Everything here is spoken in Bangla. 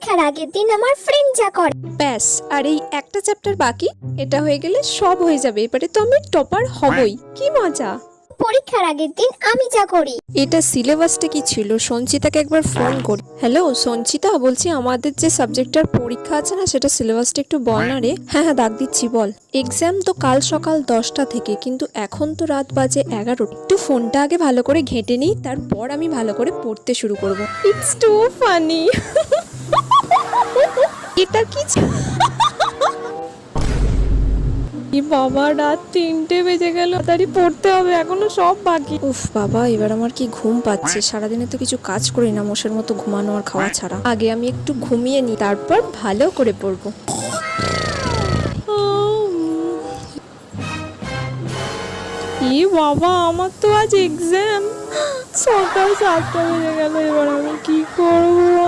পরীক্ষার আগের দিন আমার ফ্রেন্ড যা করে। ব্যাস, আর এই একটা চ্যাপ্টার বাকি, এটা হয়ে গেলে সব হয়ে যাবে। এবারে তো আমি টপার হবই, কি মজা। পরীক্ষার আগের দিন আমি যা করি। এটা সিলেবাসটা কি ছিল? সঞ্চিতাকে একবার ফোন করি। হ্যালো সঞ্চিতা, বলছি আমাদের যে সাবজেক্টটার পরীক্ষা আছে না, সেটা সিলেবাসটা একটু বল না রে। হ্যাঁ হ্যাঁ, ডাক দিচ্ছি, বল। এক্সাম তো কাল সকাল 10টা থেকে, কিন্তু এখন তো রাত বাজে 11টা। একটু ফোনটা আগে ভালো করে ঘেঁটে নিই, তারপর আমি ভালো করে পড়তে শুরু করব। It's too funny. এটা কি বাবা, রাত 3টে বেজে গেল, তাড়াতাড়ি পড়তে হবে, এখনো সব বাকি। উফ বাবা, এবার আমার কি ঘুম পাচ্ছে। সারাদিনে তো কিছু কাজ করি না, মোষের মতো ঘুমানো আর খাওয়া ছাড়া। আগে আমি একটু ঘুমিয়ে নিই, তারপর ভালো করে পড়বো। ই বাবা, আমার তো আজ এক্সাম। সকাল 7টা বেজে গেল, এবার আমি কি করবো?